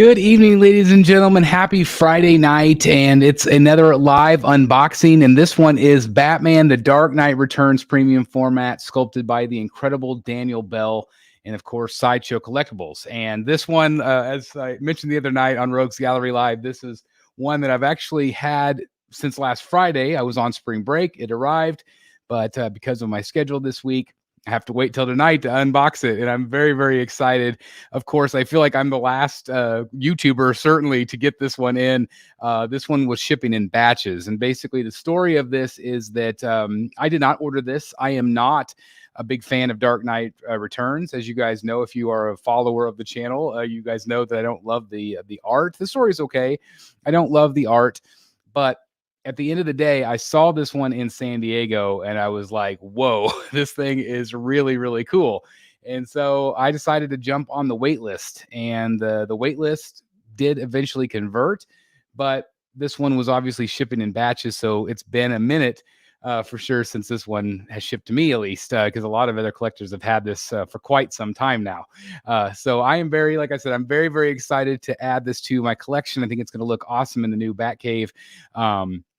Good evening, ladies and gentlemen. Happy Friday night, and it's another live unboxing, and this one is Batman The Dark Knight Returns premium format, sculpted by the incredible Daniel Bell, and of course, Sideshow Collectibles. And this one, as I mentioned the other night on Rogues Gallery Live, this is one that I've actually had since last Friday. I was on spring break. It arrived, but because of my schedule this week, I have to wait till tonight to unbox it, and I'm very, very excited. Of course, I feel like I'm the last YouTuber, certainly, to get this one in. This one was shipping in batches, and basically the story of this is that I did not order this. I am not a big fan of Dark Knight Returns. As you guys know, if you are a follower of the channel, you guys know that I don't love the art. The story is okay. I don't love the art, but at the end of the day, I saw this one in San Diego and I was like, whoa, this thing is really, really cool. And so I decided to jump on the wait list, and the wait list did eventually convert, but this one was obviously shipping in batches. So it's been a minute for sure since this one has shipped to me, at least, because a lot of other collectors have had this for quite some time now. So I am very, like I said, I'm very, very excited to add this to my collection. I think it's going to look awesome in the new Batcave.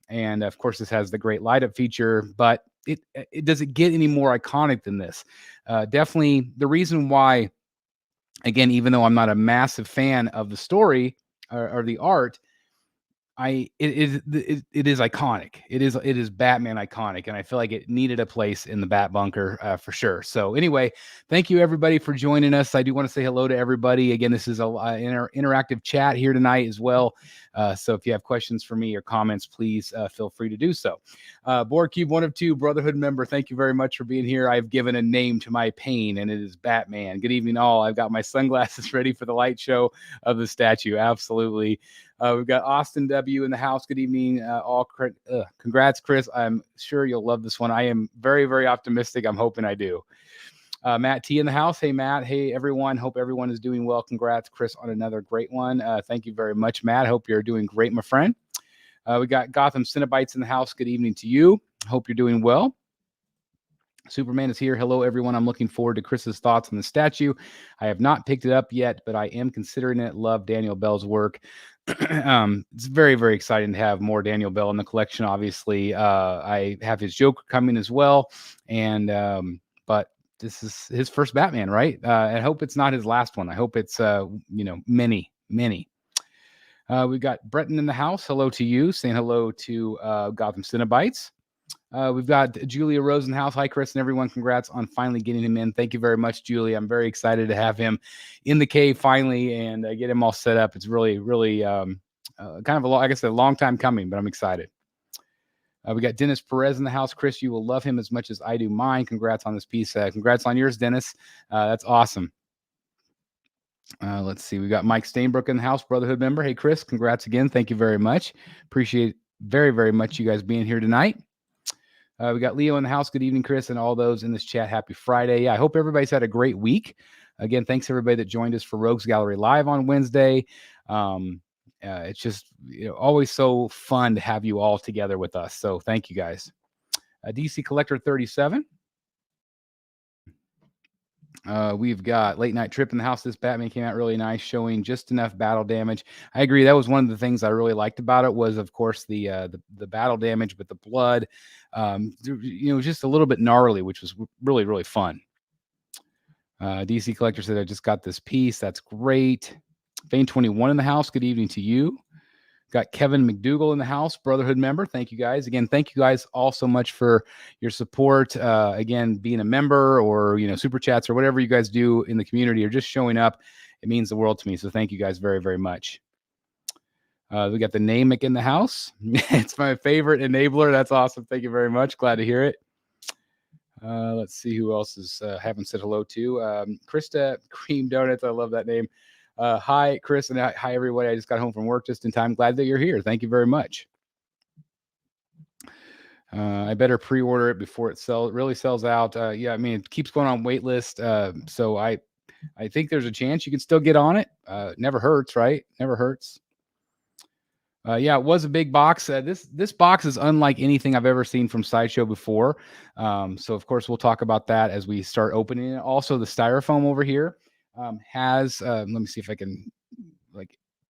And of course, this has the great light up feature, but it doesn't get any more iconic than this. Definitely the reason why, again, even though I'm not a massive fan of the story or the art, it is iconic. It is Batman iconic, and I feel like it needed a place in the Bat Bunker for sure. So anyway, thank you everybody for joining us. I do want to say hello to everybody. Again, this is a interactive chat here tonight as well. So if you have questions for me or comments, please feel free to do so. Board Cube 1 of 2 Brotherhood member, thank you very much for being here. I've given a name to my pain, and it is Batman. Good evening, all. I've got my sunglasses ready for the light show of the statue. Absolutely. We've got Austin W in the house. Good evening, all. Congrats, Chris. I'm sure you'll love this one. I am very, very optimistic. I'm hoping I do. Matt T in the house. Hey, Matt. Hey, everyone. Hope everyone is doing well. Congrats, Chris, on another great one. Thank you very much, Matt. Hope you're doing great, my friend. We got Gotham Cinebites in the house. Good evening to you. Hope you're doing well. Superman is here. Hello, everyone. I'm looking forward to Chris's thoughts on the statue. I have not picked it up yet, but I am considering it. Love Daniel Bell's work. It's very, very exciting to have more Daniel Bell in the collection. Obviously, I have his Joker coming as well, and but this is his first Batman, right? I hope it's not his last one. I hope it's many. We've got Breton in the house. Hello to you. Saying hello to Gotham Cinebites. We've got Julia Rose in the house. Hi, Chris and everyone. Congrats on finally getting him in. Thank you very much, Julia. I'm very excited to have him in the cave finally and get him all set up. It's really, really kind of like I said, a long time coming, but I'm excited. We got Dennis Perez in the house. Chris, you will love him as much as I do mine. Congrats on this piece. Congrats on yours, Dennis. That's awesome. Let's see. We got Mike Stainbrook in the house, Brotherhood member. Hey, Chris, congrats again. Thank you very much. Appreciate very, very much you guys being here tonight. We got Leo in the house. Good evening, Chris, and all those in this chat. Happy Friday. Yeah, I hope everybody's had a great week. Again, thanks everybody that joined us for Rogues Gallery Live on Wednesday. It's just always so fun to have you all together with us. So thank you guys. DC Collector 37. We've got Late Night Trip in the house. This Batman came out really nice, showing just enough battle damage. I agree. That was one of the things I really liked about it was, of course, the battle damage, but the blood, just a little bit gnarly, which was really, really fun. DC Collector said, I just got this piece. That's great. Vane 21 in the house. Good evening to you. Got Kevin McDougall in the house, Brotherhood member. Thank you guys. Again, thank you guys all so much for your support. Again, being a member or, super chats or whatever you guys do in the community or just showing up. It means the world to me. So thank you guys very, very much. We got the Namek in the house. It's my favorite enabler. That's awesome. Thank you very much. Glad to hear it. Let's see who else is haven't said hello to. Krista Cream Donuts. I love that name. Hi, Chris, and hi, everybody. I just got home from work just in time. Glad that you're here. Thank you very much. I better pre-order it before it really sells out. Yeah, I mean, it keeps going on wait list. So I think there's a chance you can still get on it. Never hurts, right? Never hurts. Yeah, it was a big box. This box is unlike anything I've ever seen from Sideshow before. So, of course, we'll talk about that as we start opening it. Also, the styrofoam over here has, let me see if I can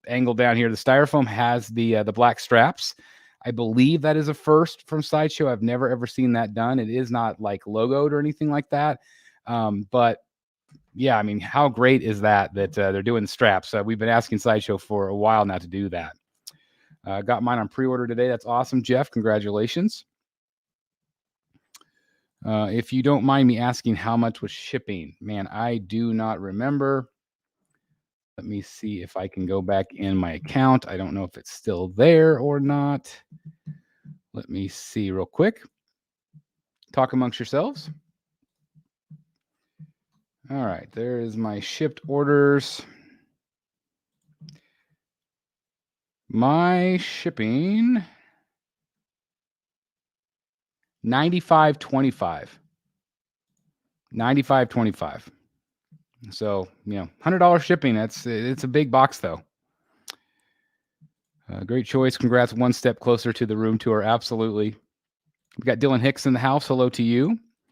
angle down here. The styrofoam has the black straps. I believe that is a first from Sideshow. I've never ever seen that done. It is not like logoed or anything like that. But yeah, I mean, how great is that they're doing straps? We've been asking Sideshow for a while now to do that. Got mine on pre-order today. That's awesome, Jeff. Congratulations. If you don't mind me asking, how much was shipping? Man, I do not remember. Let me see if I can go back in my account. I don't know if it's still there or not. Let me see real quick. Talk amongst yourselves. All right, there is my shipped orders. My shipping, $95.25. $95.25. So, $100 shipping. It's a big box though. Great choice. Congrats. One step closer to the room tour. Absolutely. We got Dylan Hicks in the house. Hello to you.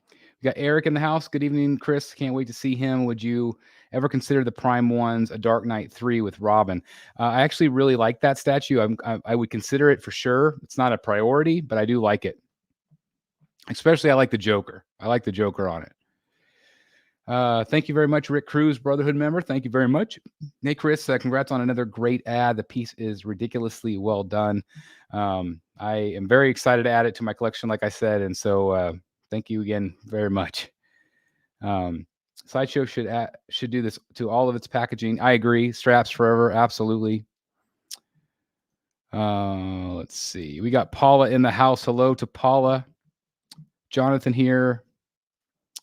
We got Eric in the house. Good evening, Chris. Can't wait to see him. Would you ever consider the Prime Ones a Dark Knight 3 with Robin? I actually really like that statue. I would consider it for sure. It's not a priority, but I do like it. Especially I like the Joker. I like the Joker on it. Thank you very much, Rick Cruz, Brotherhood member. Thank you very much. Hey, Chris, congrats on another great ad. The piece is ridiculously well done. I am very excited to add it to my collection, like I said, and so thank you again very much. Sideshow should do this to all of its packaging. I agree. Straps forever. Absolutely. Let's see. We got Paula in the house. Hello to Paula. Jonathan here.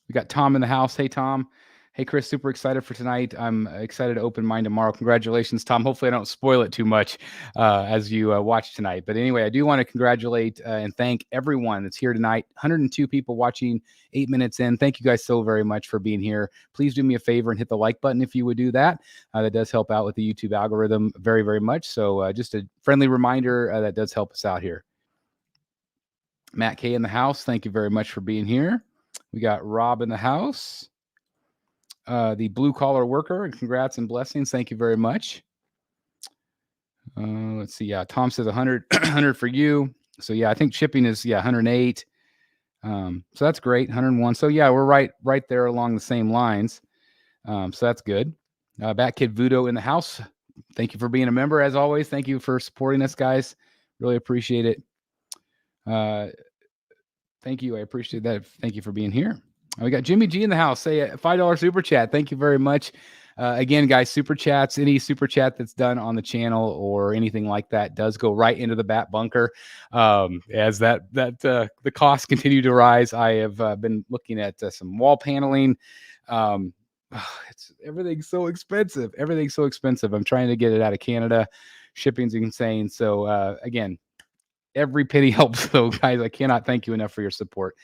We got Tom in the house. Hey, Tom. Hey, Chris, super excited for tonight. I'm excited to open mine tomorrow. Congratulations, Tom. Hopefully I don't spoil it too much as you watch tonight. But anyway, I do want to congratulate and thank everyone that's here tonight. 102 people watching 8 minutes in. Thank you guys so very much for being here. Please do me a favor and hit the like button if you would do that. That does help out with the YouTube algorithm very, very much. So just a friendly reminder that does help us out here. Matt K in the house. Thank you very much for being here. We got Rob in the house, the blue collar worker, and congrats and blessings. Thank you very much. Let's see. Yeah, Tom says 100, 100 for you. So yeah, I think shipping is 108. So that's great. 101. So yeah, we're right there along the same lines. So that's good. Bat Kid Voodoo in the house. Thank you for being a member as always. Thank you for supporting us, guys. Really appreciate it. Thank you. I appreciate that. Thank you for being here. We got Jimmy G in the house. Say a $5 super chat. Thank you very much. Again, guys, super chats, any super chat that's done on the channel or anything like that does go right into the Bat Bunker. As the costs continue to rise, I have been looking at some wall paneling. Everything's so expensive. Everything's so expensive. I'm trying to get it out of Canada. Shipping's insane. So again, every penny helps. So guys, I cannot thank you enough for your support.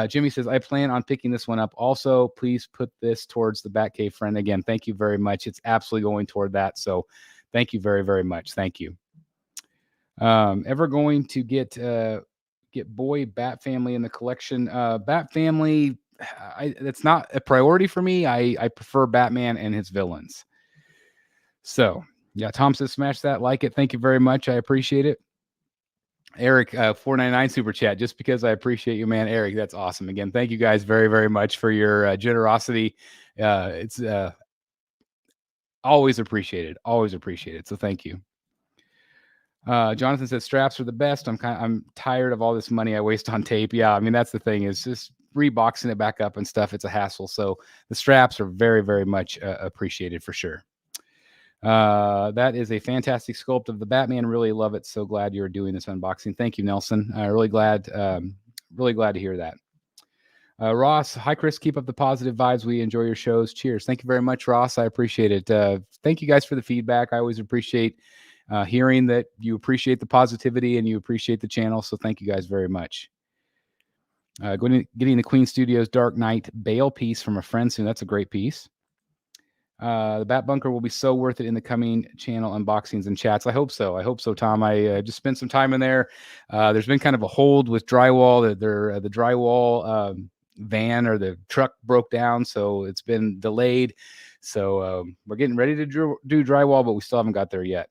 Jimmy says, I plan on picking this one up. Also, please put this towards the Batcave friend. Again, thank you very much. It's absolutely going toward that. So thank you very, very much. Thank you. Ever going to get Boy Bat Family in the collection? Bat Family, that's not a priority for me. I prefer Batman and his villains. So yeah, Tom says, smash that, like it. Thank you very much. I appreciate it. Eric, 499 super chat, just because I appreciate you, man. Eric, that's awesome. Again, thank you guys very, very much for your generosity. It's always appreciated. Always appreciated. So thank you. Jonathan says straps are the best. I'm tired of all this money I waste on tape. Yeah, I mean, that's the thing, is just reboxing it back up and stuff. It's a hassle. So the straps are very, very much appreciated for sure. That is a fantastic sculpt of the Batman. Really love it. So glad you're doing this unboxing. Thank you, Nelson. Really glad to hear that. Ross, hi, Chris. Keep up the positive vibes. We enjoy your shows. Cheers. Thank you very much, Ross. I appreciate it. Thank you guys for the feedback. I always appreciate hearing that you appreciate the positivity and you appreciate the channel. So thank you guys very much. Getting the Queen Studios Dark Knight Bale piece from a friend soon. That's a great piece. The Bat Bunker will be so worth it in the coming channel unboxings and chats. I hope so. I hope so, Tom. I just spent some time in there. There's been kind of a hold with drywall. The drywall van or the truck broke down, so it's been delayed. So we're getting ready to do drywall, but we still haven't got there yet.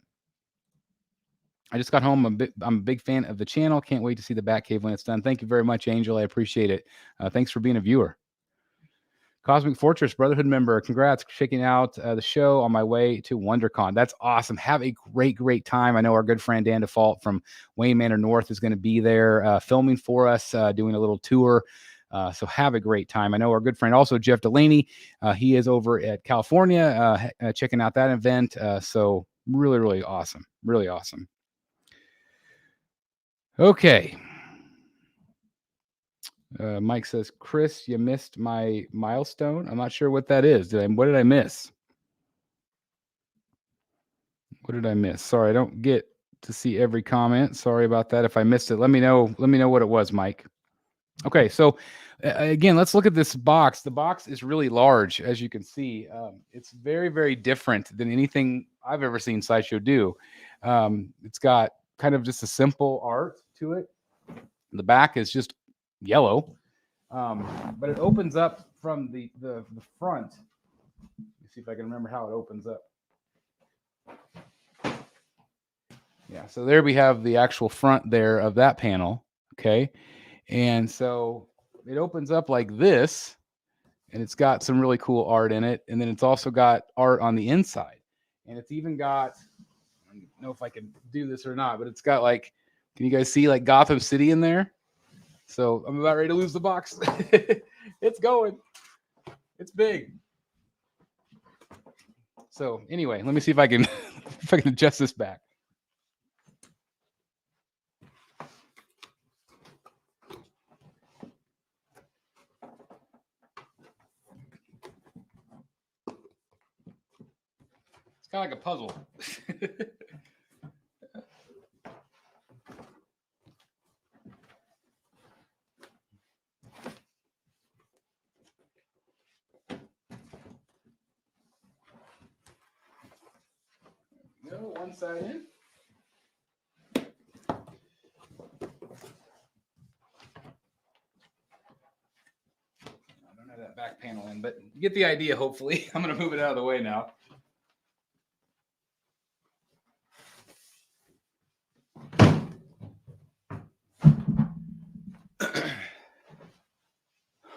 I just got home. I'm a big fan of the channel. Can't wait to see the Batcave when it's done. Thank you very much, Angel. I appreciate it. Thanks for being a viewer. Cosmic Fortress Brotherhood member, congrats, checking out the show on my way to WonderCon. That's awesome. Have a great time. I know our good friend Dan Default from Wayne Manor North is going to be there filming for us, doing a little tour. So have a great time. I know our good friend also, Jeff Delaney, he is over at California checking out that event. So really awesome. Really awesome. Okay. Mike says, Chris, you missed my milestone. I'm not sure what that is. What did I miss? What did I miss? Sorry, I don't get to see every comment. Sorry about that. If I missed it, let me know. Let me know what it was, Mike. Okay, so again, let's look at this box. The box is really large, as you can see. It's very different than anything I've ever seen Sideshow do. It's got kind of just a simple art to it. The back is just yellow, but it opens up from the front. Let me see if I can remember how it opens up. Yeah, so there we have the actual front there of that panel. Okay, and so it opens up like this, and it's got some really cool art in it, and then it's also got art on the inside, and it's even got, I don't know if I can do this or not, but it's got like, can you guys see like Gotham City in there? So I'm about ready to lose the box. It's going. It's big. So anyway, let me see if I can adjust this back. It's kind of like a puzzle. No, one side in. I don't have that back panel in, but you get the idea, hopefully. I'm going to move it out of the way now.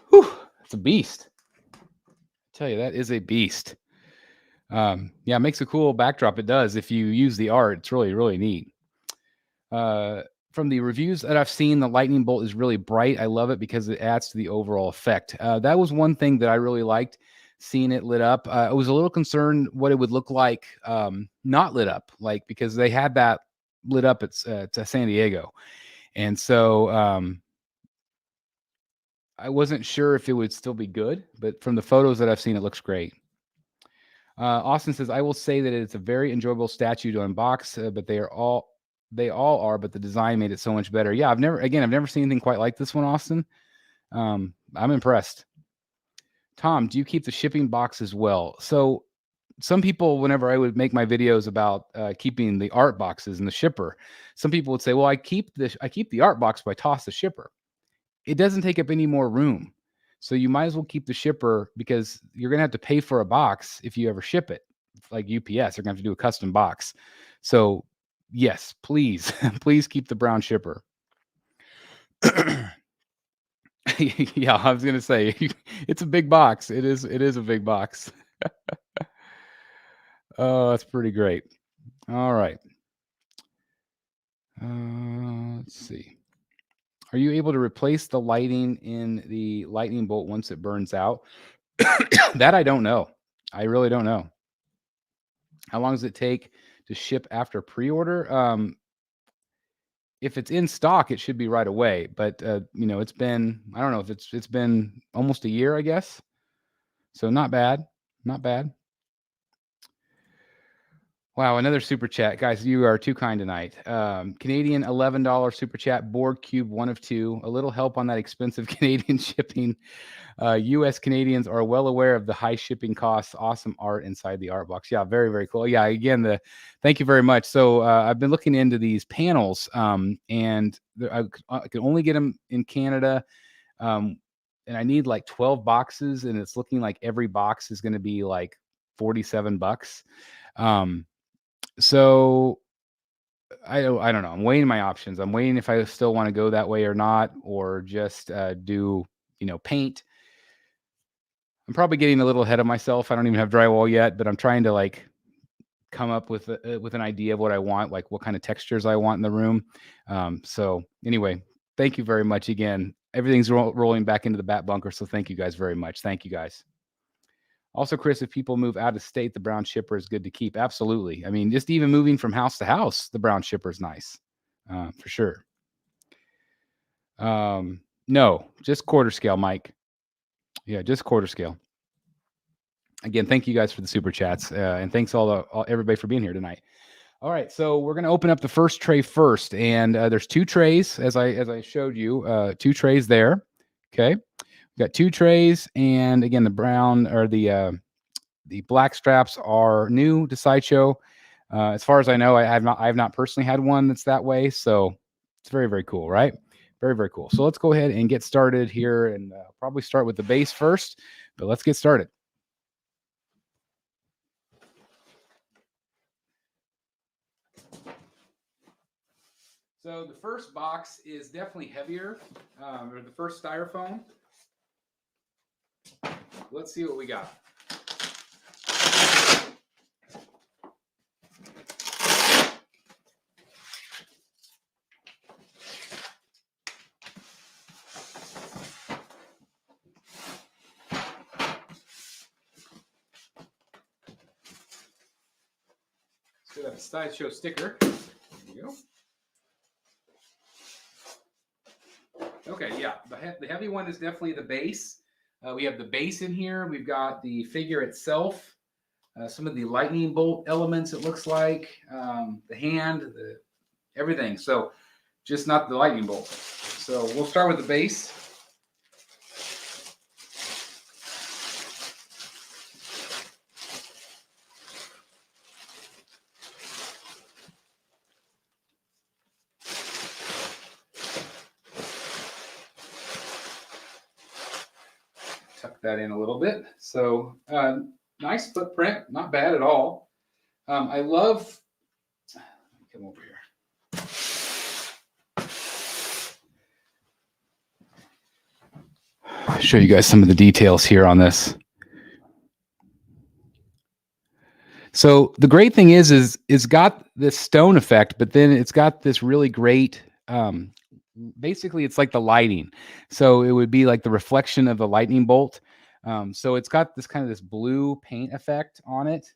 Whew, it's a beast. I tell you, that is a beast. Yeah, it makes a cool backdrop. It does. If you use the art, it's really neat. From the reviews that I've seen, the lightning bolt is really bright. I love it because it adds to the overall effect. That was one thing that I really liked, seeing it lit up. I was a little concerned what it would look like not lit up, like, because they had that lit up at San Diego. And so I wasn't sure if it would still be good, but from the photos that I've seen, it looks great. Austin says, I will say that it's a very enjoyable statue to unbox, but they all are, but the design made it so much better. Yeah, I've never seen anything quite like this one, Austin. I'm impressed. Tom, do you keep the shipping box as well? So some people, whenever I would make my videos about keeping the art boxes and the shipper, some people would say, well, I keep the art box, but I toss the shipper. It doesn't take up any more room. So you might as well keep the shipper, because you're going to have to pay for a box if you ever ship it. Like UPS, you're going to have to do a custom box. So yes, please, please keep the brown shipper. Yeah, I was going to say, it's a big box. It is a big box. Oh, that's pretty great. All right. Let's see. Are you able to replace the lighting in the lightning bolt once it burns out? That I don't know. I really don't know. How long does it take to ship after pre-order? If it's in stock, it should be right away. But it's been, I don't know if it's been almost a year, I guess. So not bad. Not bad. Wow, another super chat. Guys, you are too kind tonight. Canadian $11 super chat, Board Cube 1 of 2. A little help on that expensive Canadian shipping. US Canadians are well aware of the high shipping costs. Awesome art inside the art box. Yeah, very cool. Yeah, again, thank you very much. So I've been looking into these panels, and I can only get them in Canada. And I need like 12 boxes, and it's looking like every box is going to be like $47. So I don't know. I'm weighing my options. I'm weighing if I still want to go that way or not, or just do, paint. I'm probably getting a little ahead of myself. I don't even have drywall yet, but I'm trying to like come up with an idea of what I want, like what kind of textures I want in the room. So anyway, thank you very much again. Everything's rolling back into the bat bunker, so thank you guys very much. Thank you guys. Also, Chris, if people move out of state, the brown shipper is good to keep. Absolutely. I mean, just even moving from house to house, the brown shipper is nice, for sure. No, just quarter scale, Mike. Yeah, just quarter scale. Again, thank you guys for the super chats, and thanks everybody for being here tonight. All right, so we're gonna open up the first tray first, and there's two trays as I showed you, two trays there. Okay, we got two trays, and again, the brown or the black straps are new to Sideshow. As far as I know, I have not personally had one that's that way, so it's very, very cool, right? Very, very cool. So let's go ahead and get started here, and probably start with the base first, but let's get started. So the first box is definitely heavier, or the first styrofoam. Let's see what we got. So that Sideshow sticker. There you go. Okay, yeah, the heavy one is definitely the base. We have the base in here. We've got the figure itself, some of the lightning bolt elements, it looks like, the hand, everything. So just not the lightning bolt. So we'll start with the base. Tuck that in a little bit. So nice footprint, not bad at all. I love, let me come over here. I'll show you guys some of the details here on this. So the great thing is it's got this stone effect, but then it's got this really great, basically it's like the lighting. So it would be like the reflection of the lightning bolt. So it's got this kind of this blue paint effect on it,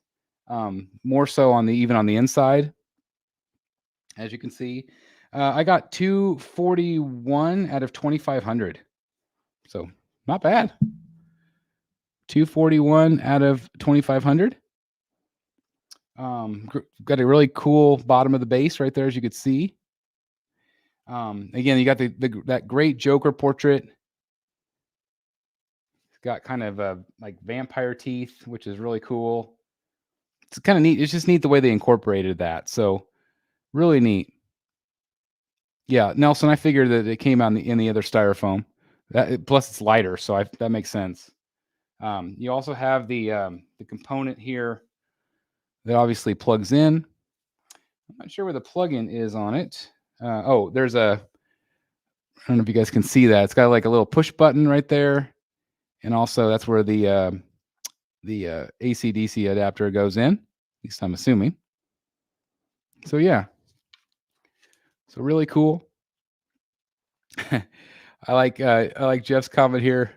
more so even on the inside, as you can see. I got 241 out of 2,500. So not bad. 241 out of 2,500. Got a really cool bottom of the base right there, as you could see. Again, you got that great Joker portrait. It's got kind of like vampire teeth, which is really cool. It's kind of neat. It's just neat the way they incorporated that. So really neat. Yeah, Nelson, I figured that it came out in the other styrofoam. Plus it's lighter, so that makes sense. You also have the component here that obviously plugs in. I'm not sure where the plug-in is on it. There's I don't know if you guys can see that. It's got like a little push button right there, and also that's where the AC/DC adapter goes in. At least I'm assuming. So yeah, so really cool. I like Jeff's comment here.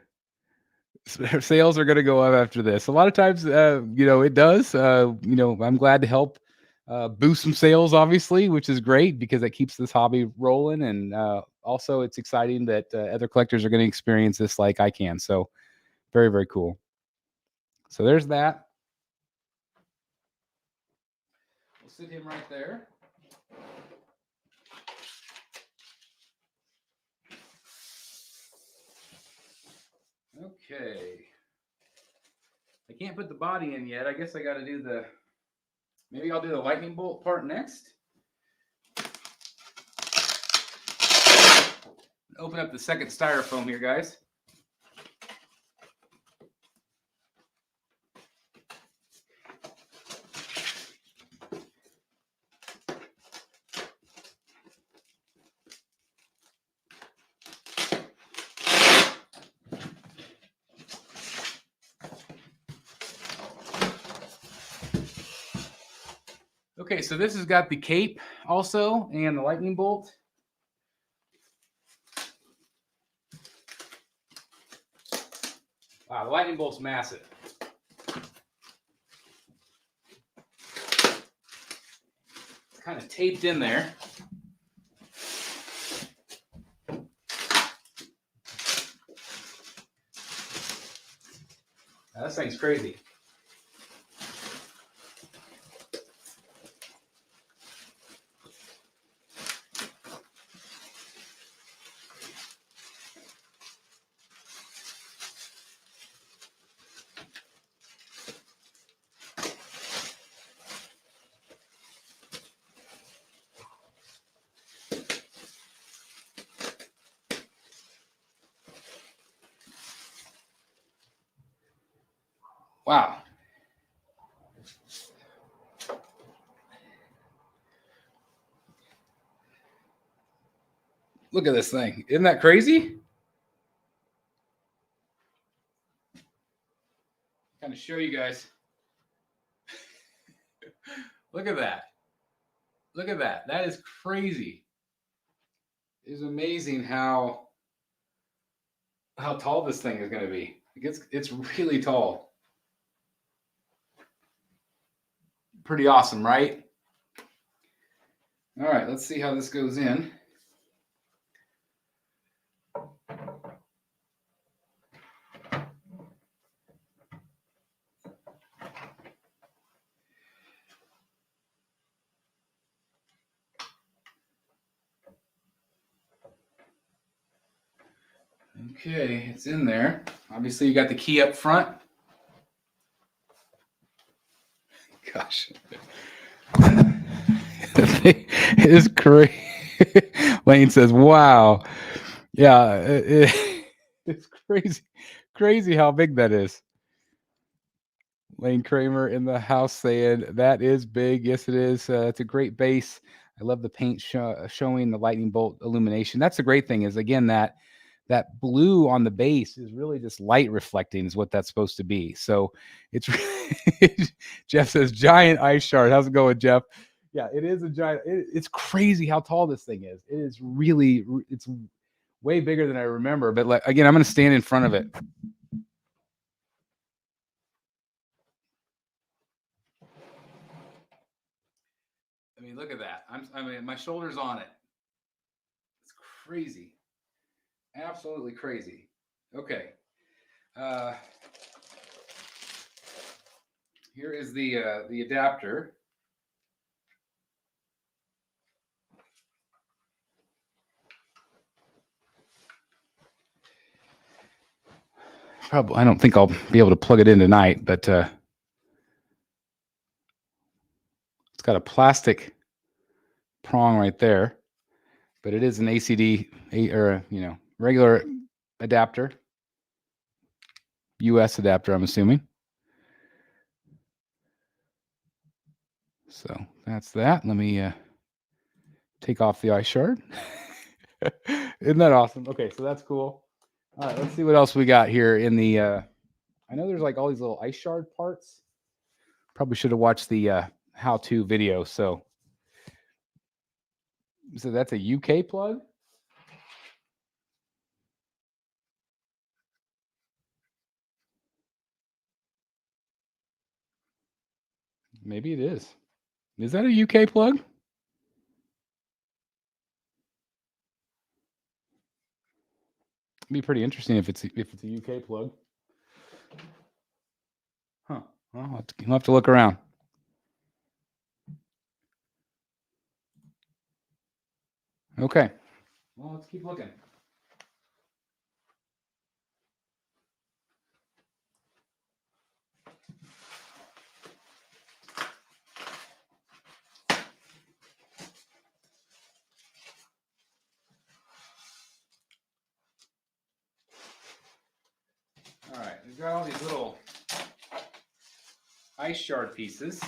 Sales are going to go up after this. A lot of times, it does. I'm glad to help boost some sales, obviously, which is great because that keeps this hobby rolling. And also, it's exciting that other collectors are going to experience this like I can. So, very, very cool. So there's that. We'll sit him right there. Okay. I can't put the body in yet. I guess I got to do maybe I'll do the lightning bolt part next. Open up the second styrofoam here, guys. Okay, so this has got the cape also and the lightning bolt. Wow, the lightning bolt's massive. It's kind of taped in there. Now, this thing's crazy. Wow. Look at this thing. Isn't that crazy? Kind of show you guys. Look at that. Look at that. That is crazy. It is amazing how tall this thing is going to be. It's really tall. Pretty awesome, right? All right, let's see how this goes in. Okay, it's in there. Obviously, you got the key up front. Gosh. It is crazy. Lane says, wow. Yeah, it's crazy. Crazy how big that is. Lane Kramer in the house saying, that is big. Yes, it is. It's a great base. I love the paint showing the lightning bolt illumination. That's the great thing is, again, that blue on the base is really just light reflecting is what that's supposed to be. So it's Jeff says giant ice shard. How's it going, Jeff? Yeah, it is a giant. It's crazy how tall this thing is. It is really, it's way bigger than I remember. But like, again, I'm going to stand in front of it. I mean, look at that. I mean, my shoulder's on it. It's crazy. Absolutely crazy. Okay. Here is the adapter. Probably, I don't think I'll be able to plug it in tonight, but it's got a plastic prong right there, but it is an ACD or regular adapter, US adapter, I'm assuming. So that's that. Let me take off the ice shard. Isn't that awesome? Okay, so that's cool. All right, let's see what else we got here in the I know there's like all these little ice shard parts. Probably should have watched the how-to video. So that's a UK plug. Maybe it is. Is that a UK plug? It'd be pretty interesting if it's a UK plug. Huh. Well, we'll have to look around. Okay. Well, let's keep looking. All right, we've got all these little ice shard pieces.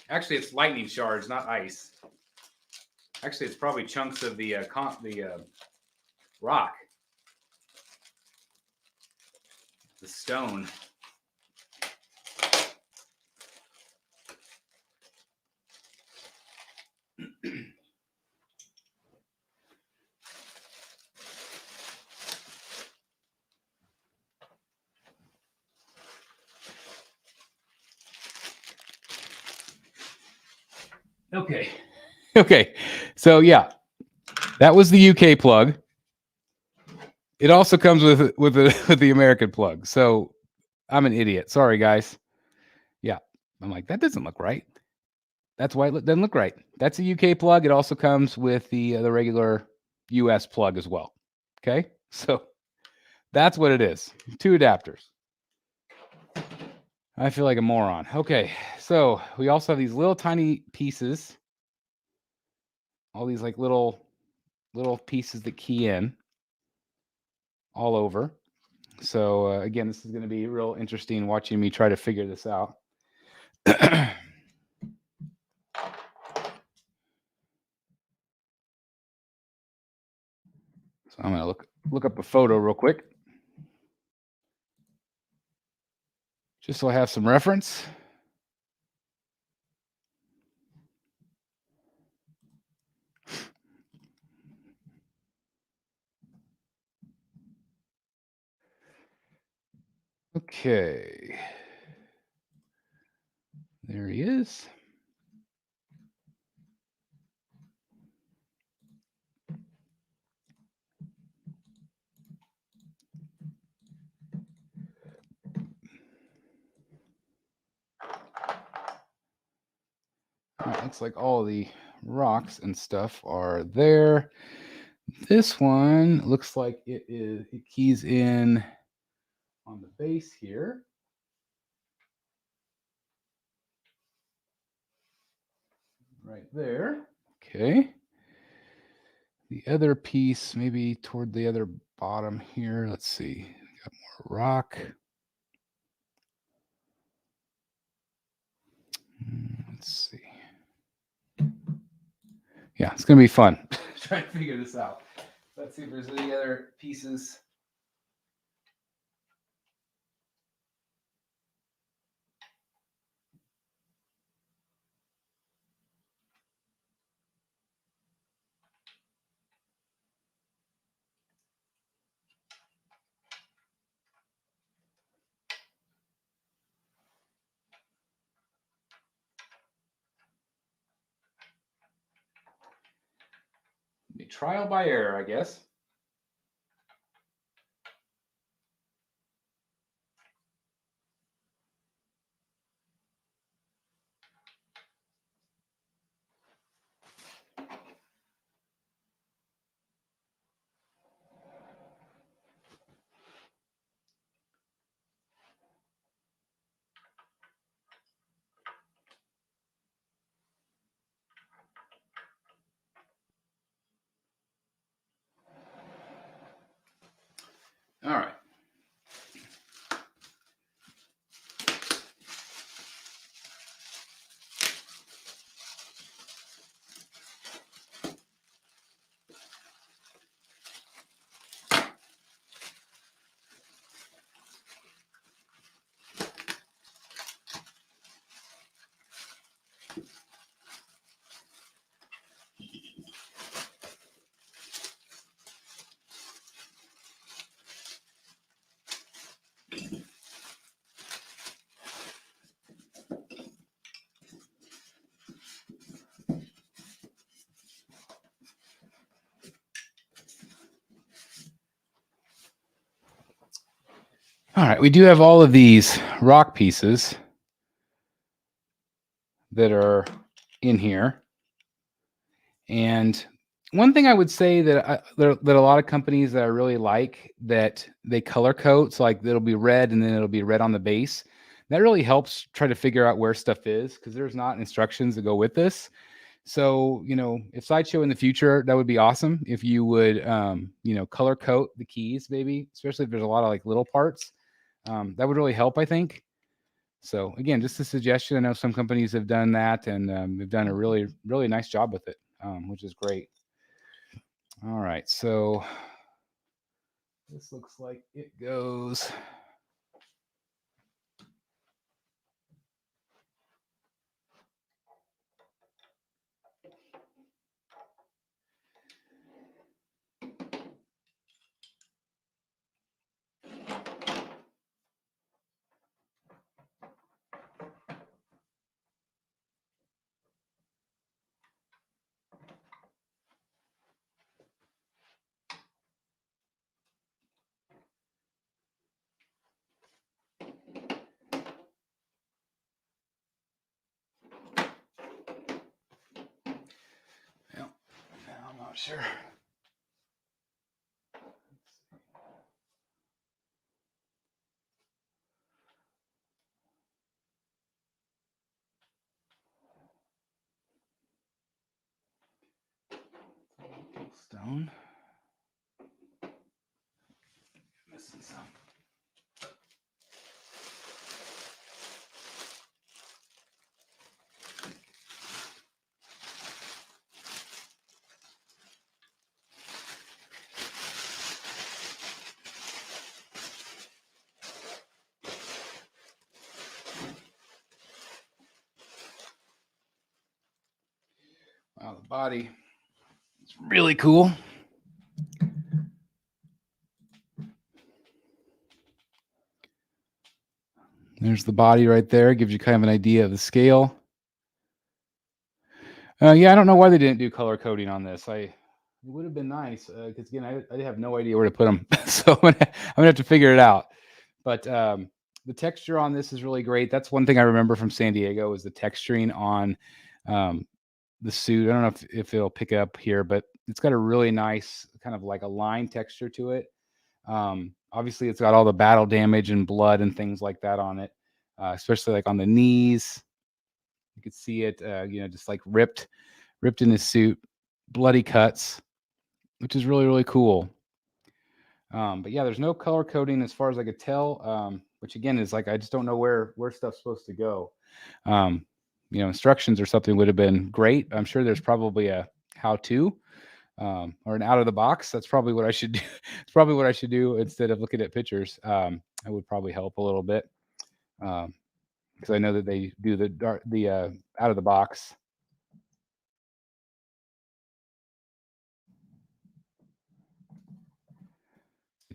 Actually, it's lightning shards, not ice. Actually, it's probably chunks of the rock, the stone. Okay. Okay. So yeah, that was the UK plug. It also comes with with the American plug. So I'm an idiot. Sorry, guys. Yeah. I'm like, that doesn't look right. That's why it doesn't look right. That's a UK plug. It also comes with the regular US plug as well. Okay. So that's what it is. 2 adapters. I feel like a moron. Okay. So we also have these little tiny pieces. All these like little pieces that key in all over. So again, this is going to be real interesting watching me try to figure this out. So I'm going to look up a photo real quick, just so I have some reference. Okay. There he is. Looks like all the rocks and stuff are there. This one looks like it keys in on the base here. Right there. Okay. The other piece, maybe toward the other bottom here. Let's see. Got more rock. Let's see. Yeah, it's going to be fun. Try to figure this out. Let's see if there's any other pieces. Trial by error, I guess. All right. All right, we do have all of these rock pieces that are in here. And one thing I would say that that a lot of companies that I really like, that they color code, so like it'll be red and then it'll be red on the base. That really helps try to figure out where stuff is, because there's not instructions that go with this. So, you know, if Sideshow in the future, that would be awesome if you would, you know, color code the keys, maybe, especially if there's a lot of like little parts. That would really help, I think. So again, just a suggestion. I know some companies have done that, and they've done a really, really nice job with it, which is great. All right, so this looks like it goes. not sure. Stone. Missing some. Wow, the body is really cool. There's the body right there. Gives you kind of an idea of the scale. Yeah, I don't know why they didn't do color coding on this. It would have been nice because again, I have no idea where to put them, so I'm gonna have to figure it out. But the texture on this is really great. That's one thing I remember from San Diego is the texturing on the suit. I don't know if it'll pick up here, but it's got a really nice kind of like a line texture to it. Obviously, it's got all the battle damage and blood and things like that on it, especially like on the knees. You could see it, just like ripped in his suit, bloody cuts, which is really, really cool. But yeah, there's no color coding as far as I could tell, which again is like I just don't know where stuff's supposed to go. Instructions or something would have been great. I'm sure there's probably a how-to or an out of the box. That's probably what I should do. It's probably what I should do instead of looking at pictures. It would probably help a little bit because I know that they do the out of the box.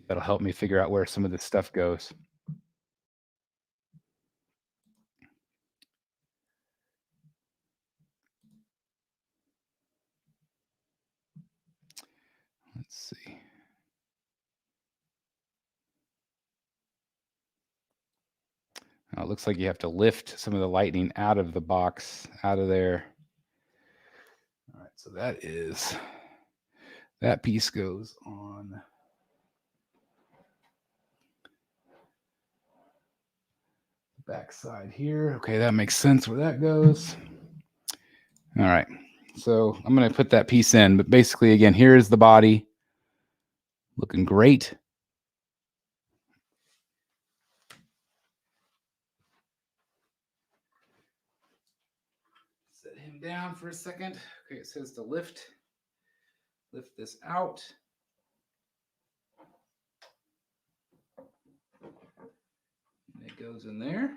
That'll help me figure out where some of this stuff goes. Let's see. It looks like you have to lift some of the lightning out of the box, out of there. All right, so that piece goes on the back side here. Okay, that makes sense where that goes. All right, so I'm going to put that piece in, but basically, again, here is the body. Looking great. Set him down for a second. Okay, it says to lift this out. And it goes in there.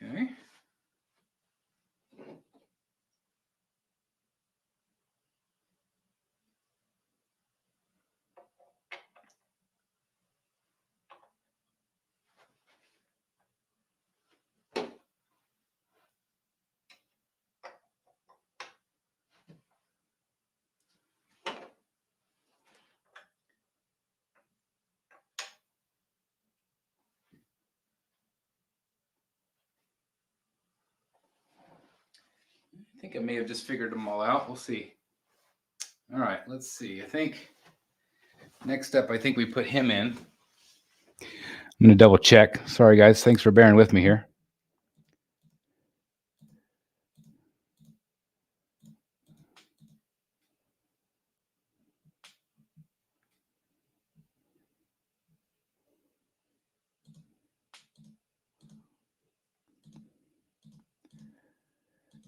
Okay. I think I may have just figured them all out. We'll see. All right, let's see. I think next up, I think we put him in. I'm going to double check. Sorry, guys. Thanks for bearing with me here.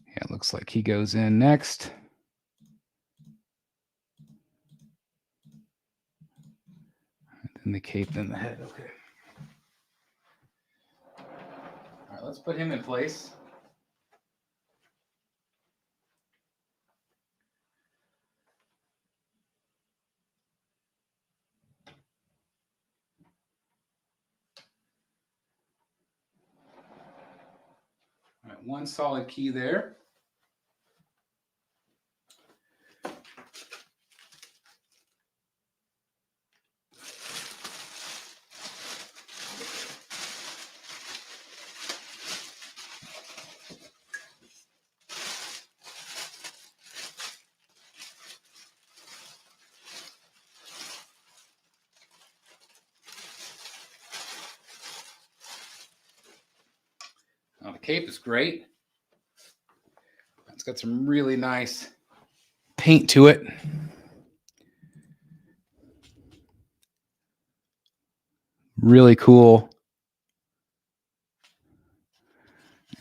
Yeah, it looks like he goes in next. And the cape, then the head. Okay. All right, let's put him in place. All right, one solid key there. cape is great. It's got some really nice paint to it. Really cool.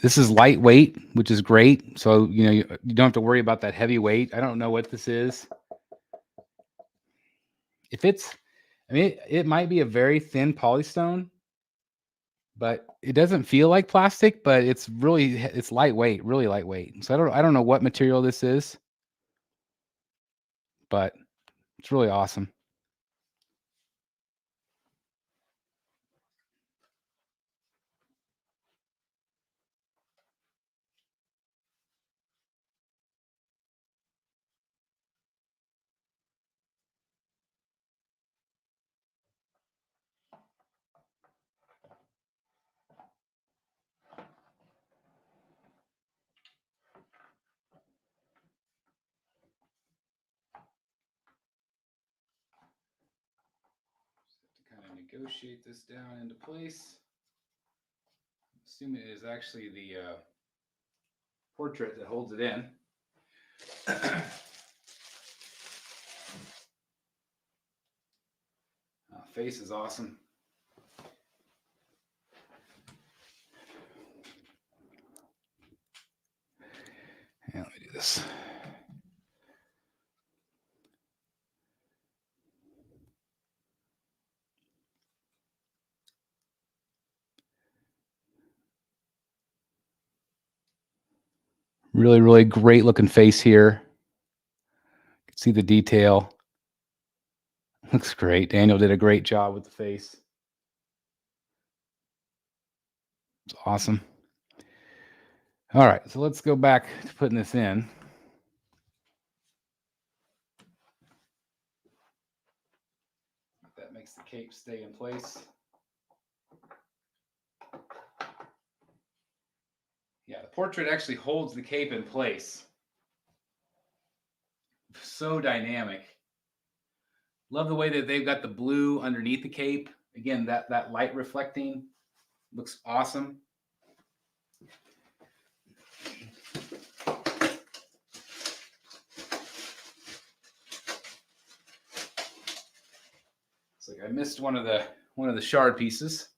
This is lightweight, which is great. So, you don't have to worry about that heavy weight. I don't know what this is. It might be a very thin polystone, but it doesn't feel like plastic, but it's lightweight, really lightweight. So I don't know what material this is, but it's really awesome. Kind of negotiate this down into place. Assuming it is actually the portrait that holds it in. Face is awesome. Yeah, let me do this. Really, really great looking face here. You can see the detail. Looks great. Daniel did a great job with the face. It's awesome. All right, so let's go back to putting this in. That makes the cape stay in place. Yeah, the portrait actually holds the cape in place. So dynamic. Love the way that they've got the blue underneath the cape. Again, that light reflecting looks awesome. It's like I missed one of the shard pieces.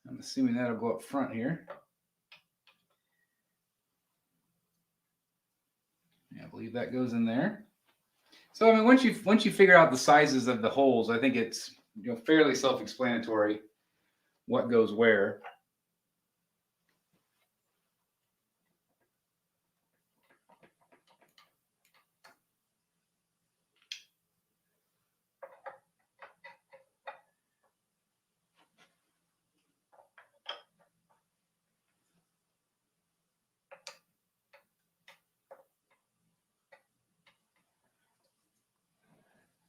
I'm assuming that'll go up front here. Yeah, I believe that goes in there. So I mean, once you figure out the sizes of the holes, I think it's fairly self-explanatory what goes where.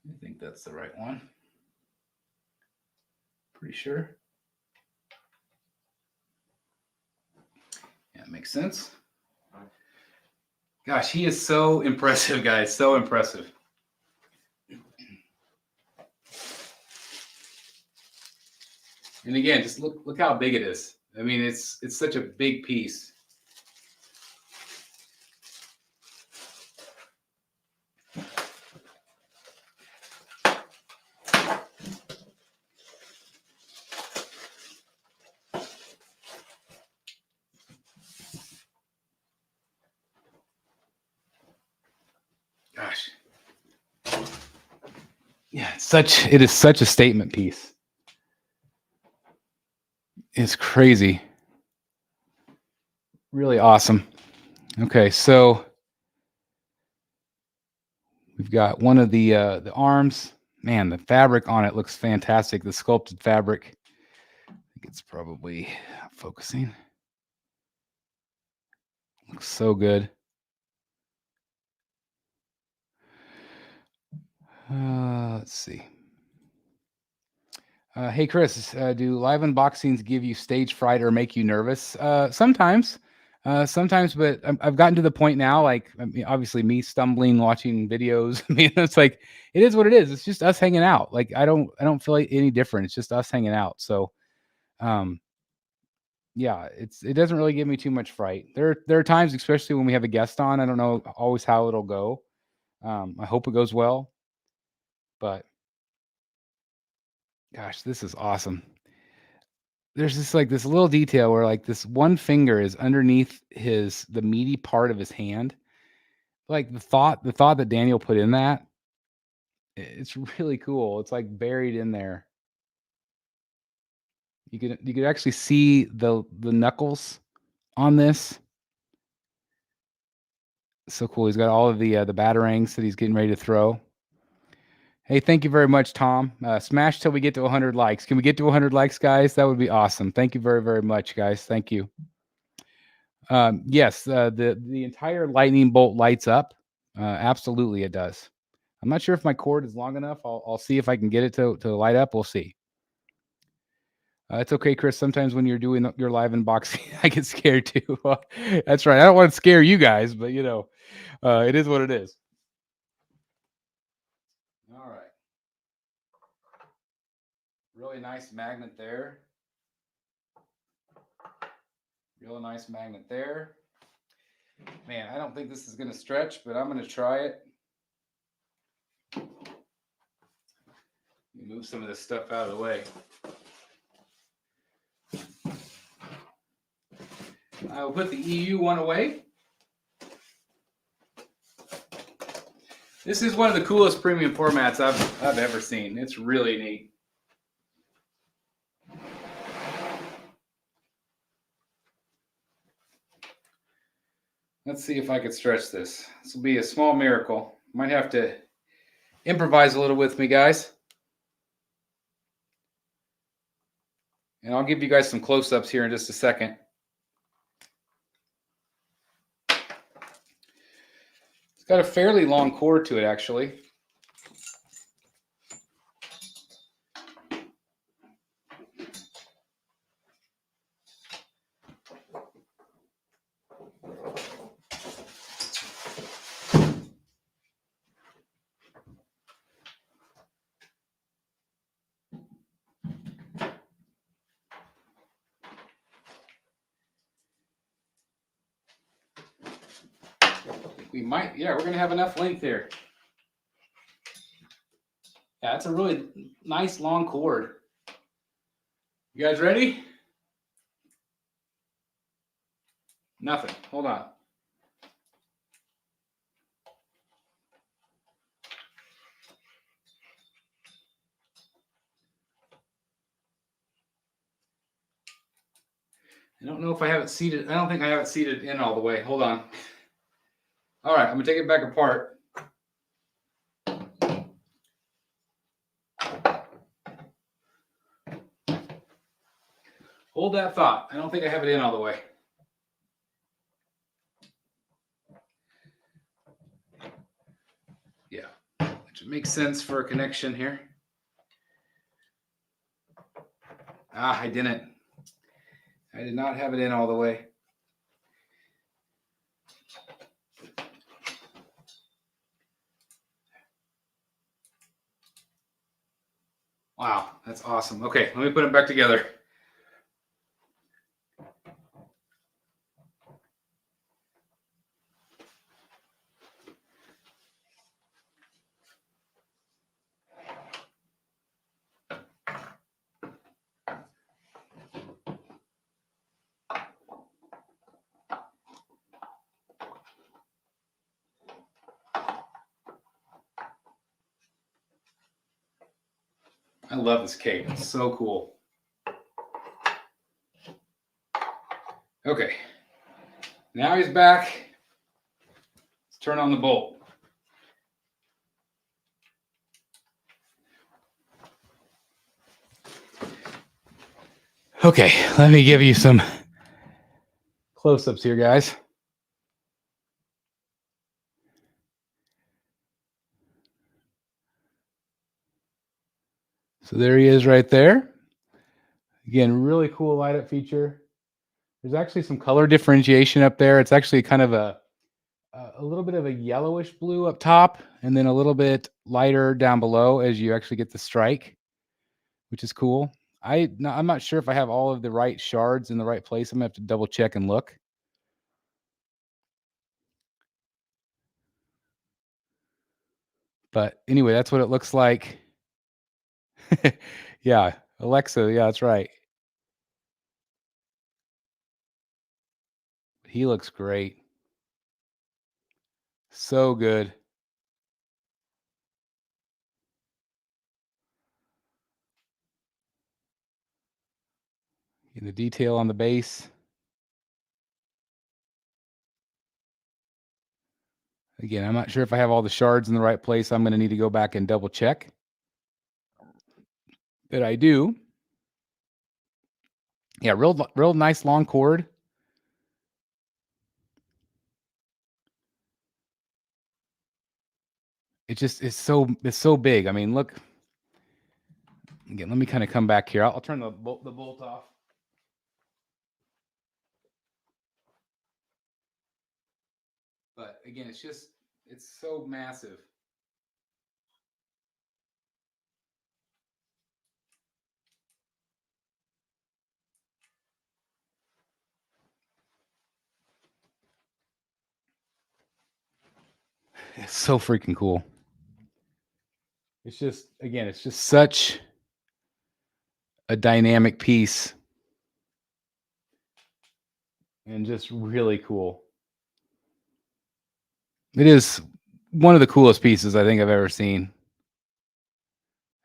I think that's the right one. Pretty sure. Yeah, it makes sense. Gosh, he is so impressive, guys. So impressive. And again, just look how big it is. I mean, it's such a big piece. Gosh. Yeah, it is such a statement piece. It's crazy. Really awesome. Okay, so we've got one of the arms. Man, the fabric on it looks fantastic. The sculpted fabric. I think it's probably focusing. Looks so good. Let's see. Hey, Chris, do live unboxings give you stage fright or make you nervous? Sometimes, but I've gotten to the point now, like, I mean, obviously me stumbling, watching videos. I mean, it's like, it is what it is. It's just us hanging out. Like, I don't feel like any different. It's just us hanging out. So, yeah, it doesn't really give me too much fright. There are times, especially when we have a guest on, I don't know always how it'll go. I hope it goes well, but gosh, this is awesome. There's just like this little detail where like this one finger is underneath the meaty part of his hand. Like the thought that Daniel put in that, it's really cool. It's like buried in there. You could actually see the knuckles on this. So cool. He's got all of the batarangs that he's getting ready to throw. Hey, thank you very much, Tom. Smash till we get to 100 likes. Can we get to 100 likes, guys? That would be awesome. Thank you very, very much, guys. Thank you. Yes, the entire lightning bolt lights up. Absolutely, it does. I'm not sure if my cord is long enough. I'll see if I can get it to light up. We'll see. It's okay, Chris. Sometimes when you're doing your live unboxing, I get scared too. That's right. I don't want to scare you guys, but it is what it is. All right. Really nice magnet there. Real nice magnet there. Man, I don't think this is going to stretch, but I'm going to try it. Move some of this stuff out of the way. I will put the EU one away. This is one of the coolest premium formats I've ever seen. It's really neat. Let's see if I could stretch this. This will be a small miracle. Might have to improvise a little with me, guys. And I'll give you guys some close-ups here in just a second. It's got a fairly long cord to it, actually. We might, yeah, we're going to have enough length here. Yeah, it's a really nice long cord. You guys ready? Nothing. Hold on. I don't know if I have it seated. I don't think I have it seated in all the way. Hold on. All right, I'm going to take it back apart. Hold that thought. I don't think I have it in all the way. Yeah, which makes sense for a connection here. I didn't. I did not have it in all the way. Wow, that's awesome. Okay, let me put it back together. I love this cape. It's so cool. Okay, now he's back. Let's turn on the bolt. Okay, let me give you some close-ups here, guys. So there he is right there. Again, really cool light-up feature. There's actually some color differentiation up there. It's actually kind of a little bit of a yellowish blue up top, and then a little bit lighter down below as you actually get the strike, which is cool. I'm not sure if I have all of the right shards in the right place. I'm gonna have to double check and look. But anyway, that's what it looks like. Yeah, Alexa. Yeah, that's right. He looks great. So good. And the detail on the base. Again, I'm not sure if I have all the shards in the right place. I'm going to need to go back and double check that I do. Yeah, real nice long cord. It's so big. I mean, look. Again, let me kind of come back here. I'll turn the bolt off. But again, it's so massive. It's so freaking cool. It's just such a dynamic piece and just really cool. It is one of the coolest pieces I think I've ever seen.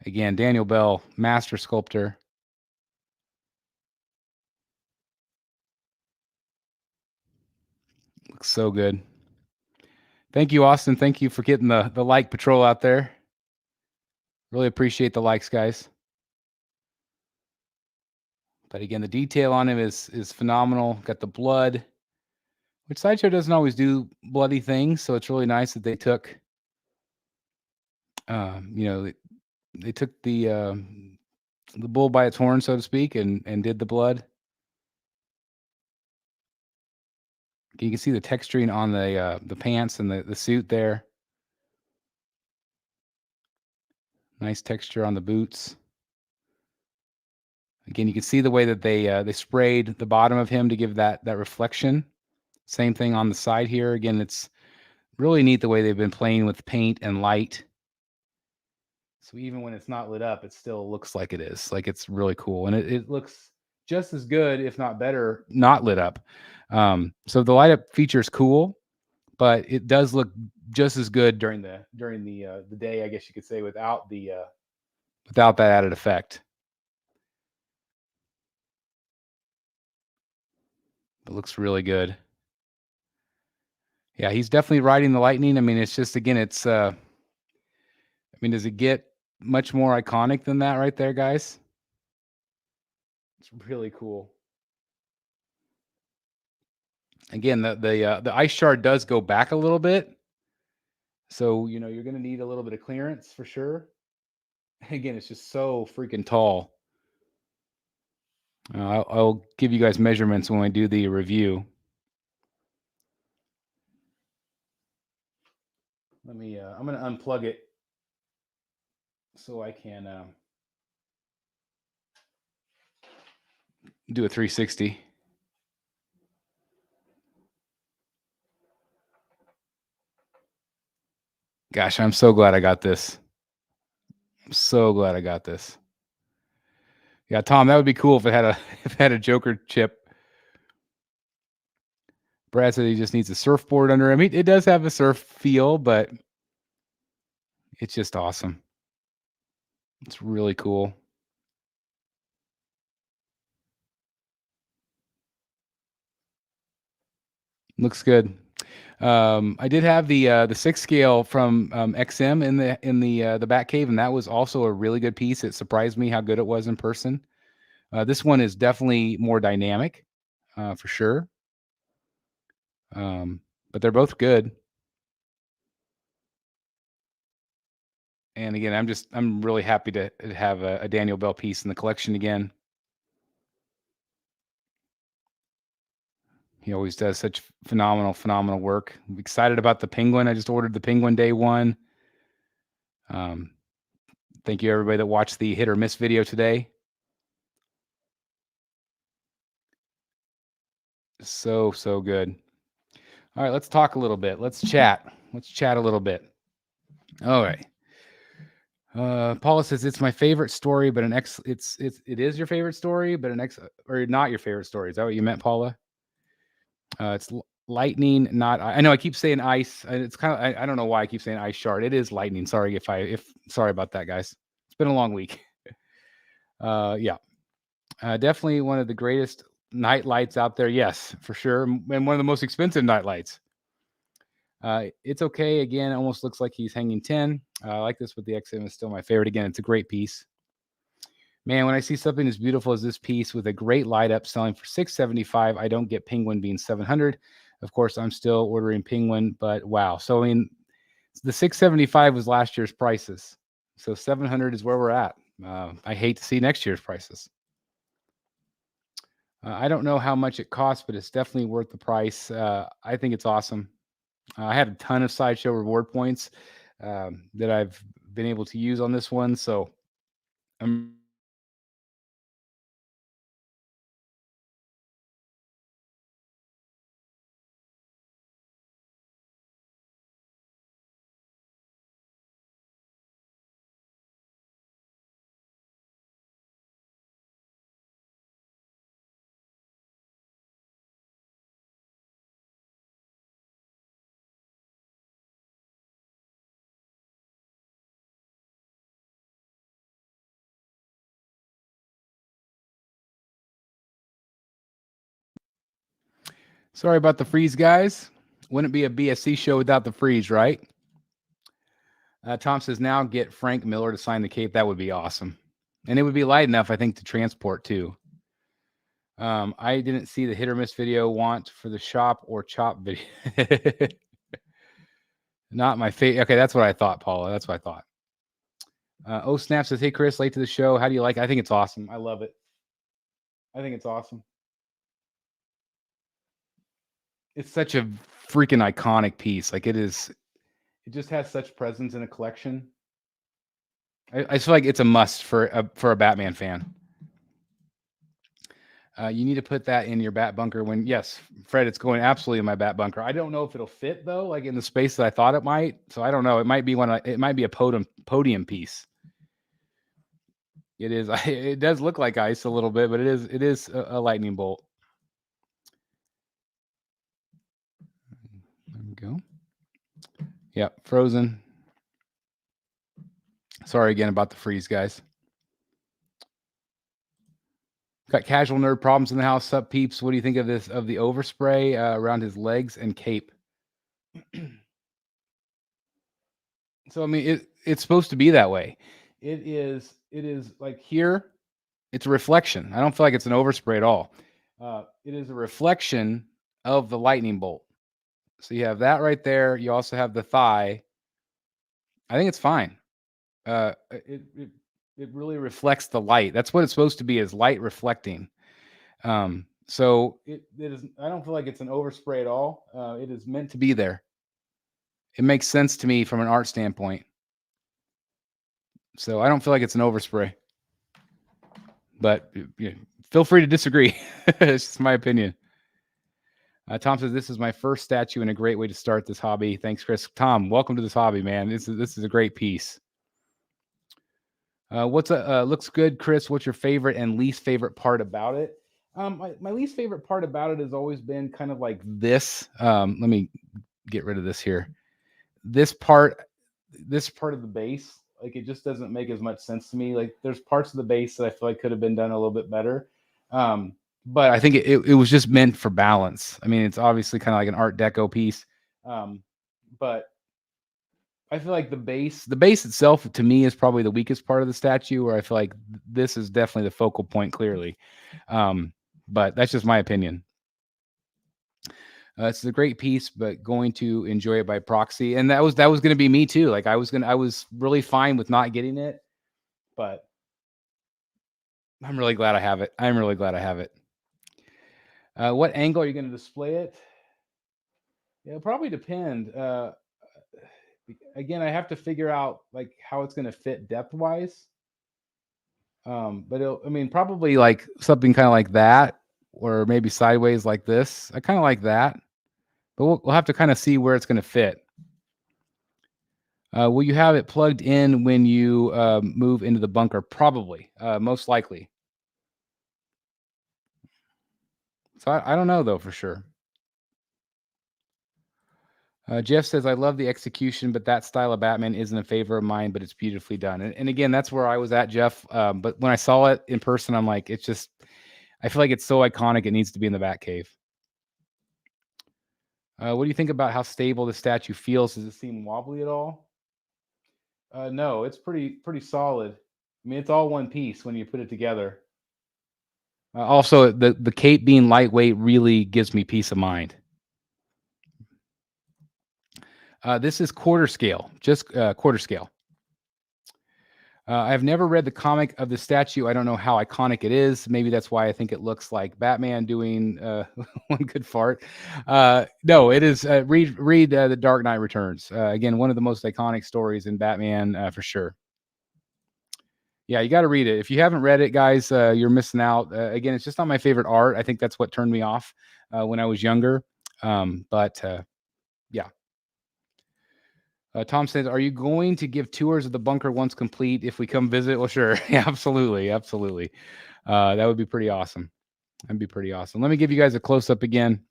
Again, Daniel Bell, master sculptor. Looks so good. Thank you, Austin. Thank you for getting the like patrol out there. Really appreciate the likes, guys. But again, the detail on him is phenomenal. Got the blood, which Sideshow doesn't always do bloody things, so it's really nice that they took, you know, they took the bull by its horn, so to speak, and did the blood. You can see the texturing on the pants and the suit there. Nice texture on the boots. Again, you can see the way that they sprayed the bottom of him to give that reflection. Same thing on the side here. Again, it's really neat the way they've been playing with paint and light. So even when it's not lit up, it still looks like it is. Like, it's really cool. And it looks just as good, if not better, not lit up. So the light up feature is cool, but it does look just as good during the day, I guess you could say, without that added effect. It looks really good. Yeah, he's definitely riding the lightning. I mean, it's just, again, it's I mean, does it get much more iconic than that right there, guys? It's really cool. Again, the ice shard does go back a little bit. So, you're going to need a little bit of clearance for sure. Again, it's just so freaking tall. I'll give you guys measurements when I do the review. I'm going to unplug it so I can do a 360. Gosh, I'm so glad I got this. I'm so glad I got this. Yeah, Tom, that would be cool if it had a Joker chip. Brad said he just needs a surfboard under him. It does have a surf feel, but it's just awesome. It's really cool. Looks good. I did have the 6 scale from XM in the Batcave, and that was also a really good piece. It surprised me how good it was in person. This one is definitely more dynamic, for sure. But they're both good. And again, I'm really happy to have a Daniel Bell piece in the collection again. He always does such phenomenal work. I'm excited about the penguin. I just ordered the penguin day one. Thank you everybody that watched the hit or miss video today. So good. All right, let's talk a little bit. Let's chat. Let's chat a little bit. All right. Paula says it's my favorite story, but it is your favorite story, but or not your favorite story. Is that what you meant, Paula? It's lightning, not. I know I keep saying ice. It's kind of. I don't know why I keep saying ice shard. It is lightning. Sorry sorry about that, guys. It's been a long week. Yeah. Definitely one of the greatest night lights out there. Yes, for sure, and one of the most expensive night lights. It's okay. Again, almost looks like he's hanging 10. I like this, but the XM is still my favorite. Again, it's a great piece. Man, when I see something as beautiful as this piece with a great light up selling for $675, I don't get Penguin being $700. Of course, I'm still ordering Penguin, but wow. So I mean, the $675 was last year's prices. So $700 is where we're at. I hate to see next year's prices. I don't know how much it costs, but it's definitely worth the price. I think it's awesome. I had a ton of Sideshow reward points that I've been able to use on this one. So I'm sorry about the freeze, guys. Wouldn't be a BSC show without the freeze, right? Tom says, now get Frank Miller to sign the cape. That would be awesome. And it would be light enough, I think, to transport too. I didn't see the hit or miss video. Want for the shop or chop video. Not my favorite. Okay, that's what I thought, Paula. That's what I thought. Oh, Snap says, hey, Chris, late to the show. How do you like it? I think it's awesome. I love it. I think it's awesome. It's such a freaking iconic piece. Like it is, it just has such presence in a collection. I feel like it's a must for a Batman fan. You need to put that in your bat bunker when, yes, Fred, it's going absolutely in my bat bunker. I don't know if it'll fit though, like in the space that I thought it might. So I don't know. It might be it might be a podium piece. It is. It does look like ice a little bit, but it is a lightning bolt. There we go. Yep, frozen. Sorry again about the freeze, guys. Got casual nerd problems in the house. Sup, peeps? What do you think of this? Of the overspray around his legs and cape? So I mean, it's supposed to be that way. It is like here. It's a reflection. I don't feel like it's an overspray at all. It is a reflection of the lightning bolt. So you have that right there. You also have the thigh. I think it's fine. It really reflects the light. That's what it's supposed to be, is light reflecting. So it is. I don't feel like it's an overspray at all. It is meant to be there. It makes sense to me from an art standpoint. So I don't feel like it's an overspray. But feel free to disagree. It's just my opinion. Tom says, this is my first statue and a great way to start this hobby. Thanks, Chris. Tom, welcome to this hobby, man. This is a great piece. Looks good, Chris. What's your favorite and least favorite part about it? My least favorite part about it has always been kind of like this. Let me get rid of this here. This part of the base, like it just doesn't make as much sense to me. Like there's parts of the base that I feel like could have been done a little bit better. But I think it was just meant for balance. I mean, it's obviously kind of like an Art Deco piece. But I feel like the base itself to me is probably the weakest part of the statue, where I feel like this is definitely the focal point clearly. But that's just my opinion. It's a great piece, but going to enjoy it by proxy. And that was going to be me too. Like I was really fine with not getting it, but I'm really glad I have it. I'm really glad I have it. What angle are you going to display it? It'll probably depend. Again, I have to figure out like how it's going to fit depth wise. But I mean, probably like something kind of like that. or maybe sideways like this. I kind of like that, but we'll have to kind of see where it's going to fit. Will you have it plugged in when you move into the bunker? Probably, most likely. So I don't know though for sure. Jeff says, I love the execution, but that style of Batman isn't a favor of mine, but it's beautifully done. And again, that's where I was at, Jeff. But when I saw it in person, I'm like, it's just, I feel like it's so iconic. It needs to be in the Batcave. What do you think about how stable the statue feels? Does it seem wobbly at all? No, it's pretty solid. I mean, it's all one piece when you put it together. Also, the cape being lightweight really gives me peace of mind. This is quarter scale, just quarter scale. I've never read the comic of the statue. I don't know how iconic it is. Maybe that's why I think it looks like Batman doing one good fart. No, it is. Read The Dark Knight Returns. Again, one of the most iconic stories in Batman for sure. Yeah, you got to read it. If you haven't read it, guys, you're missing out. Again, it's just not my favorite art. I think that's what turned me off when I was younger. But yeah. Tom says, "Are you going to give tours of the bunker once complete if we come visit?" Well, sure. Yeah, absolutely. That would be pretty awesome. That'd be pretty awesome. Let me give you guys a close-up again.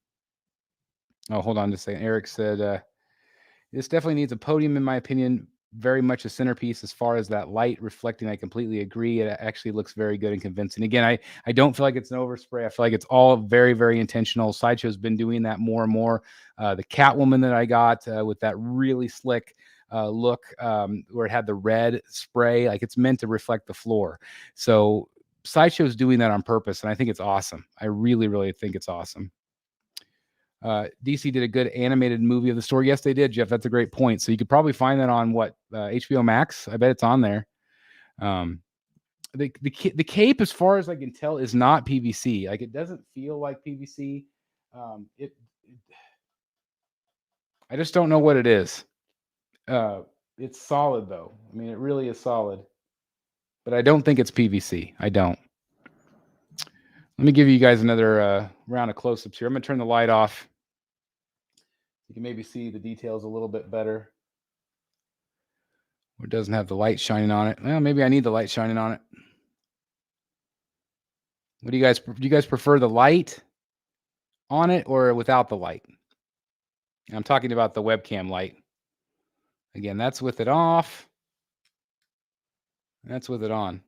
Oh, hold on just a second. Eric said, this definitely needs a podium, in my opinion. Very much a centerpiece as far as that light reflecting. I completely agree. It actually looks very good and convincing. Again, I don't feel like it's an overspray. I feel like it's all very, very intentional. Sideshow's been doing that more and more. The Catwoman that I got with that really slick look where it had the red spray, like it's meant to reflect the floor. So Sideshow's doing that on purpose, and I think it's awesome. I really, really think it's awesome. DC did a good animated movie of the story. Yes, they did, Jeff. That's a great point. So you could probably find that on what HBO Max. I bet it's on there. The cape, as far as I can tell, is not PVC. Like it doesn't feel like PVC. I just don't know what it is. It's solid though. I mean, it really is solid. But I don't think it's PVC. I don't. Let me give you guys another round of close-ups here. I'm gonna turn the light off. You can maybe see the details a little bit better. Or it doesn't have the light shining on it. Well, maybe I need the light shining on it. What do you guys prefer, the light on it or without the light? I'm talking about the webcam light. Again, that's with it off. That's with it on.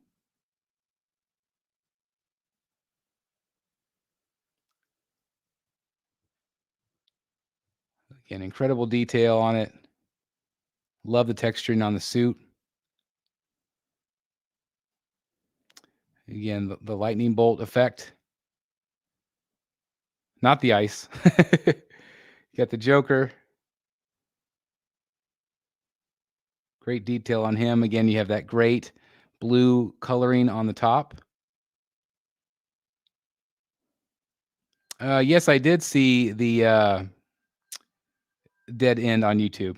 Again, incredible detail on it. Love the texturing on the suit. Again, the lightning bolt effect. Not the ice. You got the Joker. Great detail on him. Again, you have that great blue coloring on the top. Yes, I did see the dead end on YouTube.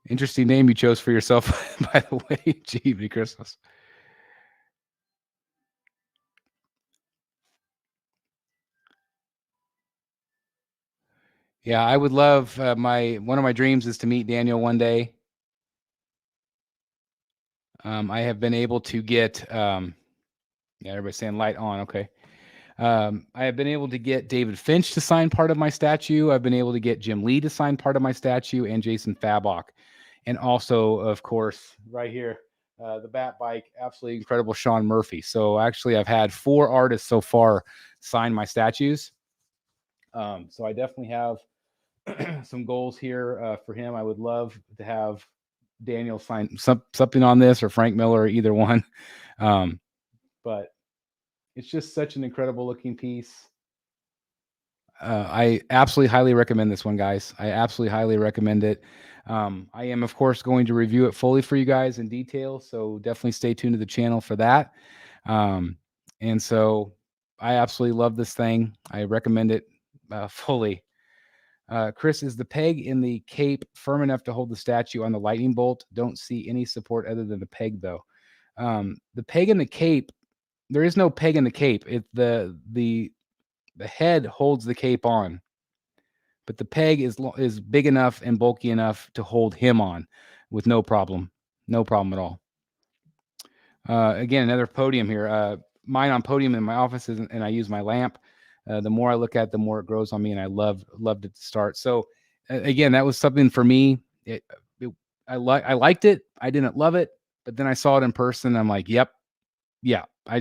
Interesting name you chose for yourself, by the way. Gee, Christmas. Yeah, I would love one of my dreams is to meet Daniel one day. I have been able to get yeah, everybody's saying light on. Okay. I have been able to get David Finch to sign part of my statue. I've been able to get Jim Lee to sign part of my statue, and Jason Fabok. And also, of course, right here, the Bat Bike, absolutely incredible Sean Murphy. So actually, I've had 4 artists so far sign my statues. So I definitely have some goals here for him. I would love to have Daniel sign something on this, or Frank Miller, or either one. But it's just such an incredible looking piece. I absolutely highly recommend this one, guys. I absolutely highly recommend it. I am, of course, going to review it fully for you guys in detail, so definitely stay tuned to the channel for that. And so I absolutely love this thing. I recommend it fully. Chris, is the peg in the cape firm enough to hold the statue on the lightning bolt? Don't see any support other than the peg, though. The peg and the cape, there is no peg in the cape. The head holds the cape on, but the peg is big enough and bulky enough to hold him on with no problem at all. Again, another podium here. Mine on podium in my office, and I use my lamp. The more I look at, the more it grows on me, and I loved it to start. So again, that was something for me. I liked it. I didn't love it, but then I saw it in person. And I'm like, yep, yeah. I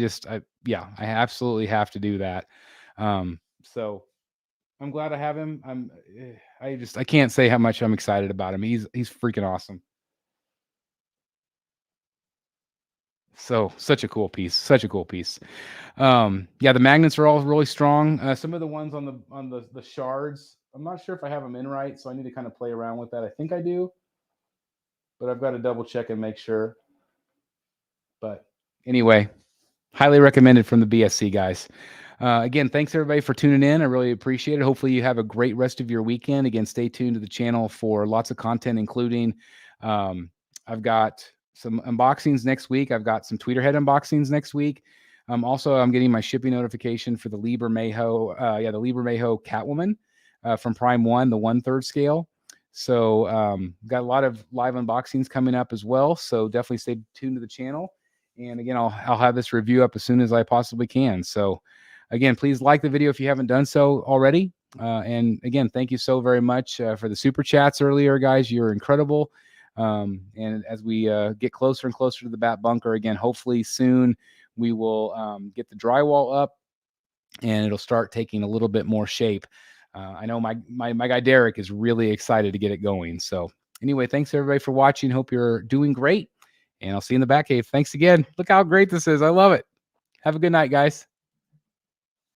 absolutely have to do that. So I'm glad I have him. I can't say how much I'm excited about him. He's freaking awesome. So such a cool piece. Yeah, the magnets are all really strong. Some of the ones on the shards, I'm not sure if I have them in right, so I need to kind of play around with that. I think I do, but I've got to double check and make sure. But anyway, highly recommended from the BSC guys. Again, thanks everybody for tuning in. I really appreciate it. Hopefully you have a great rest of your weekend. Again, stay tuned to the channel for lots of content, including I've got some unboxings next week. I've got some Tweeterhead unboxings next week. Also, I'm getting my shipping notification for the Liber Mayho, the Liber Mayho Catwoman from Prime 1, the 1/3 scale. So got a lot of live unboxings coming up as well. So definitely stay tuned to the channel. And again, I'll have this review up as soon as I possibly can. So again, please like the video if you haven't done so already. And again, thank you so very much for the super chats earlier, guys. You're incredible. And as we get closer and closer to the Bat Bunker, again, hopefully soon we will get the drywall up and it'll start taking a little bit more shape. I know my guy Derek is really excited to get it going. So anyway, thanks everybody for watching. Hope you're doing great. And I'll see you in the Batcave. Thanks again. Look how great this is. I love it. Have a good night, guys.